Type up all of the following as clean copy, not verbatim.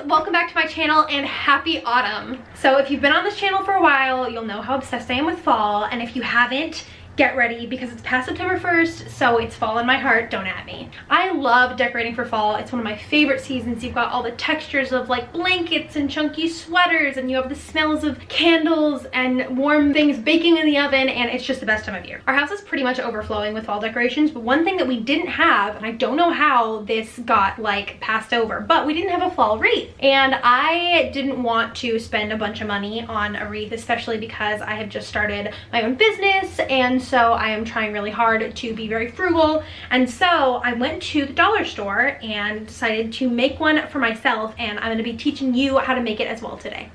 welcome back to my channel and happy autumn. So if you've been on this channel for a while, you'll know how obsessed I am with fall, and if you haven't, get ready because it's past September 1st, so it's fall in my heart, don't at me. I love decorating for fall. It's one of my favorite seasons. You've got all the textures of like blankets and chunky sweaters, and you have the smells of candles and warm things baking in the oven, and it's just the best time of year. Our house is pretty much overflowing with fall decorations, but one thing that we didn't have, and I don't know how this got like passed over, but we didn't have a fall wreath. And I didn't want to spend a bunch of money on a wreath, especially because I have just started my own business, and so I am trying really hard to be very frugal. And so I went to the dollar store and decided to make one for myself, and I'm going to be teaching you how to make it as well today.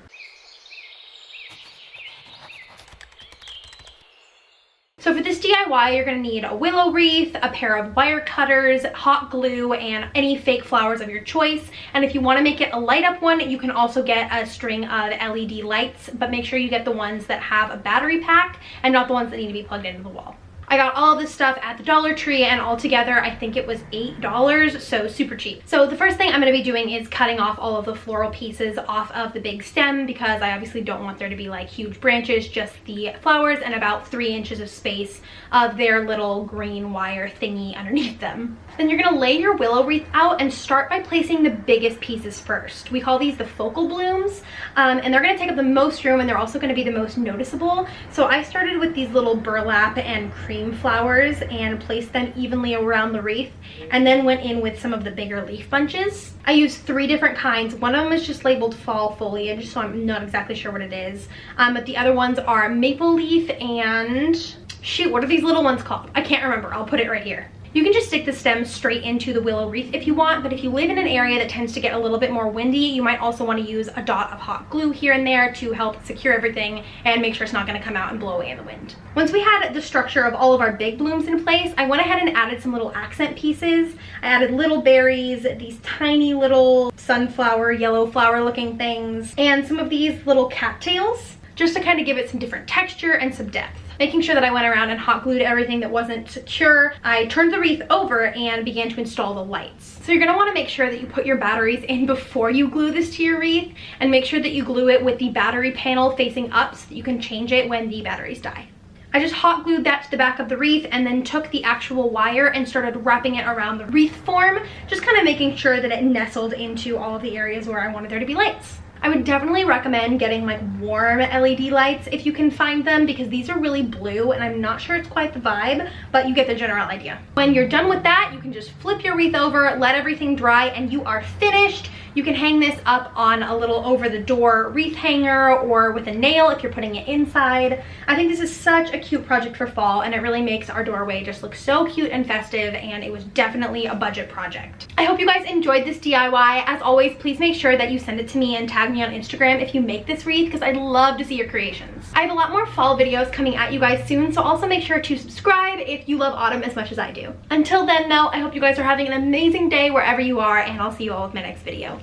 So for this DIY, you're going to need a willow wreath, a pair of wire cutters, hot glue, and any fake flowers of your choice. And if you want to make it a light up one, you can also get a string of LED lights, but make sure you get the ones that have a battery pack and not the ones that need to be plugged into the wall. I got all of this stuff at the Dollar Tree, and altogether I think it was $8, so super cheap. So the first thing I'm going to be doing is cutting off all of the floral pieces off of the big stem, because I obviously don't want there to be like huge branches, just the flowers and about 3 inches of space of their little green wire thingy underneath them. Then you're going to lay your willow wreath out and start by placing the biggest pieces first. We call these the focal blooms, and they're going to take up the most room, and they're also going to be the most noticeable. So I started with these little burlap and cream flowers and placed them evenly around the wreath, and then went in with some of the bigger leaf bunches. I used 3 different kinds. One of them is just labeled fall foliage, so I'm not exactly sure what it is, but the other ones are maple leaf and shoot, what are these little ones called? I can't remember. I'll put it right here. You can just stick the stem straight into the willow wreath if you want, but if you live in an area that tends to get a little bit more windy, you might also want to use a dot of hot glue here and there to help secure everything and make sure it's not going to come out and blow away in the wind. Once we had the structure of all of our big blooms in place, I went ahead and added some little accent pieces. I added little berries, these tiny little sunflower, yellow flower looking things, and some of these little cattails, just to kind of give it some different texture and some depth. Making sure that I went around and hot glued everything that wasn't secure, I turned the wreath over and began to install the lights. So you're going to want to make sure that you put your batteries in before you glue this to your wreath, and make sure that you glue it with the battery panel facing up so that you can change it when the batteries die. I just hot glued that to the back of the wreath, and then took the actual wire and started wrapping it around the wreath form, just kind of making sure that it nestled into all of the areas where I wanted there to be lights. I would definitely recommend getting like warm LED lights if you can find them, because these are really blue and I'm not sure it's quite the vibe, but you get the general idea. When you're done with that, you can just flip your wreath over, let everything dry, and you are finished. You can hang this up on a little over the door wreath hanger or with a nail if you're putting it inside. I think this is such a cute project for fall, and it really makes our doorway just look so cute and festive, and it was definitely a budget project. I hope you guys enjoyed this DIY. As always, please make sure that you send it to me and tag me on Instagram if you make this wreath, because I'd love to see your creations. I have a lot more fall videos coming at you guys soon, so also make sure to subscribe if you love autumn as much as I do. Until then though, I hope you guys are having an amazing day wherever you are, and I'll see you all with my next video.